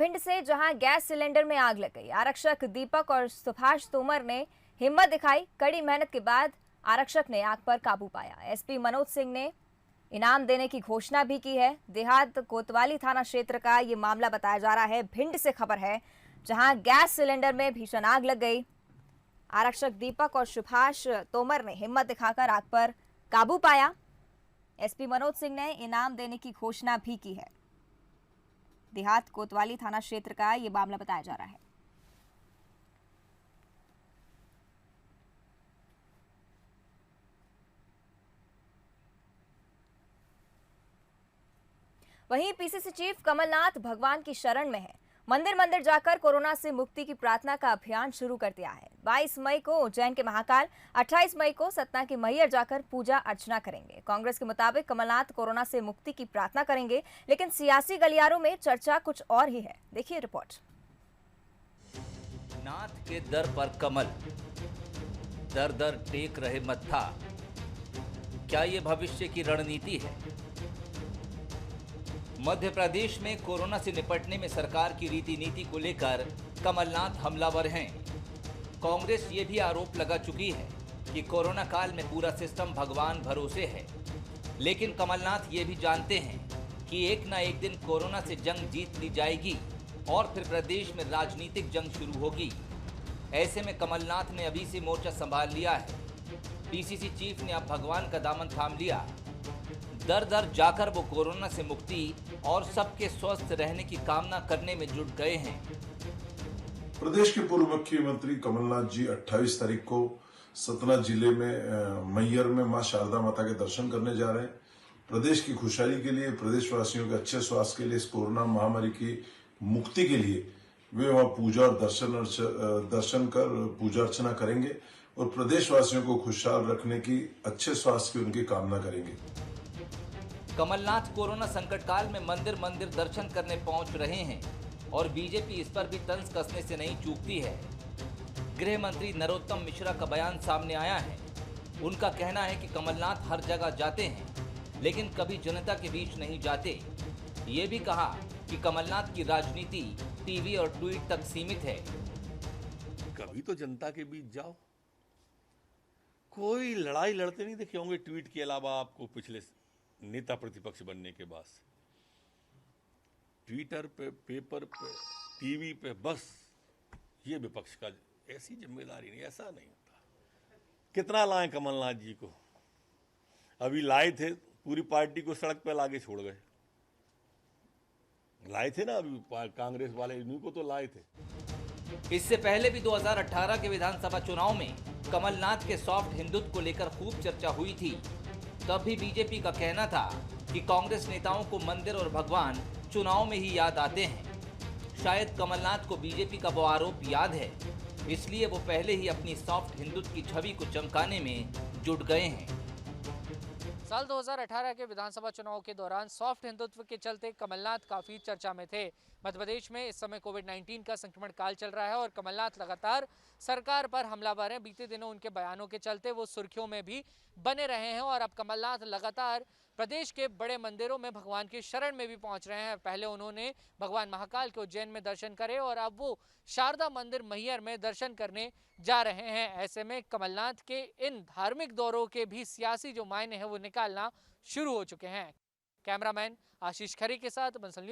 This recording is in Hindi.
भिंड से जहां गैस सिलेंडर में आग लग गई, आरक्षक दीपक और सुभाष तोमर ने हिम्मत दिखाई। कड़ी मेहनत के बाद आरक्षक ने आग पर काबू पाया। एसपी मनोज सिंह ने इनाम देने की घोषणा भी की है। देहात कोतवाली थाना क्षेत्र का ये मामला बताया जा रहा है। भिंड से खबर है, जहां गैस सिलेंडर में भीषण आग लग गई। आरक्षक दीपक और सुभाष तोमर ने हिम्मत दिखाकर आग पर काबू पाया। एसपी मनोज सिंह ने इनाम देने की घोषणा भी की है। देहात कोतवाली थाना क्षेत्र का यह मामला बताया जा रहा है। वहीं पीसीसी चीफ कमलनाथ भगवान की शरण में है। मंदिर मंदिर जाकर कोरोना से मुक्ति की प्रार्थना का अभियान शुरू कर दिया है। 22 मई को उज्जैन के महाकाल, 28 मई को सतना के मैहर जाकर पूजा अर्चना करेंगे। कांग्रेस के मुताबिक कमलनाथ कोरोना से मुक्ति की प्रार्थना करेंगे, लेकिन सियासी गलियारों में चर्चा कुछ और ही है। देखिए रिपोर्ट। नाथ के दर पर कमल, दर दर टेक रहे मत्था। क्या ये भविष्य की रणनीति है? मध्य प्रदेश में कोरोना से निपटने में सरकार की रीति नीति को लेकर कमलनाथ हमलावर हैं। कांग्रेस ये भी आरोप लगा चुकी है कि कोरोना काल में पूरा सिस्टम भगवान भरोसे है, लेकिन कमलनाथ ये भी जानते हैं कि एक ना एक दिन कोरोना से जंग जीत ली जाएगी और फिर प्रदेश में राजनीतिक जंग शुरू होगी। ऐसे में कमलनाथ ने अभी से मोर्चा संभाल लिया है। पीसीसी चीफ ने अब भगवान का दामन थाम लिया। दर दर जाकर वो कोरोना से मुक्ति और सबके स्वस्थ रहने की कामना करने में जुट गए हैं। प्रदेश के पूर्व मुख्यमंत्री कमलनाथ जी 28 तारीख को सतना जिले में मैहर में मां शारदा माता के दर्शन करने जा रहे हैं। प्रदेश की खुशहाली के लिए, प्रदेशवासियों के अच्छे स्वास्थ्य के लिए, इस कोरोना महामारी की मुक्ति के लिए वे वहां पूजा और दर्शन कर पूजा अर्चना करेंगे और प्रदेशवासियों को खुशहाल रखने की, अच्छे स्वास्थ्य की उनकी कामना करेंगे। कमलनाथ कोरोना संकट काल में मंदिर मंदिर दर्शन करने पहुंच रहे हैं और बीजेपी इस पर भी तंज कसने से नहीं चूकती है। गृह मंत्री नरोत्तम मिश्रा का बयान सामने आया है। उनका कहना है कि कमलनाथ हर जगह जाते हैं, लेकिन कभी जनता के बीच नहीं जाते। ये भी कहा कि कमलनाथ की राजनीति टीवी और ट्वीट तक सीमित है। कभी तो जनता के बीच जाओ। कोई लड़ाई लड़ते नहीं देखे होंगे ट्वीट के अलावा आपको पिछले नेता प्रतिपक्ष बनने के बाद। ट्विटर पे, पेपर पे, टीवी पे, बस ये विपक्ष का ऐसी जिम्मेदारी नहीं, ऐसा नहीं होता। कितना लाए कमलनाथ जी को? अभी लाए थे, पूरी पार्टी को सड़क पे लाके छोड़ गए। लाए थे ना, अभी कांग्रेस वाले इन्हीं को तो लाए थे। इससे पहले भी 2018 के विधानसभा चुनाव में कमलनाथ के सॉफ्ट हिंदुत्व को लेकर खूब चर्चा हुई थी। तब भी बीजेपी का कहना था कि कांग्रेस नेताओं को मंदिर और भगवान चुनाव में ही याद आते हैं। शायद कमलनाथ को बीजेपी का वो आरोप याद है, इसलिए वो पहले ही अपनी सॉफ्ट हिंदुत्व की छवि को चमकाने में जुट गए हैं। साल 2018 के विधानसभा चुनाव के दौरान सॉफ्ट हिंदुत्व के चलते कमलनाथ काफी चर्चा में थे। मध्य प्रदेश में इस समय कोविड-19 का संक्रमण काल चल रहा है और कमलनाथ लगातार सरकार पर हमलावर हैं। बीते दिनों उनके बयानों के चलते वो सुर्खियों में भी बने रहे हैं और अब कमलनाथ लगातार प्रदेश के बड़े मंदिरों में भगवान की शरण में भी पहुंच रहे हैं। पहले उन्होंने भगवान महाकाल के उज्जैन में दर्शन करे और अब वो शारदा मंदिर मैहर में दर्शन करने जा रहे हैं। ऐसे में कमलनाथ के इन धार्मिक दौरों के भी सियासी जो मायने हैं वो निकालना शुरू हो चुके हैं। कैमरामैन आशीष खरे के साथ बंसल न्यूज।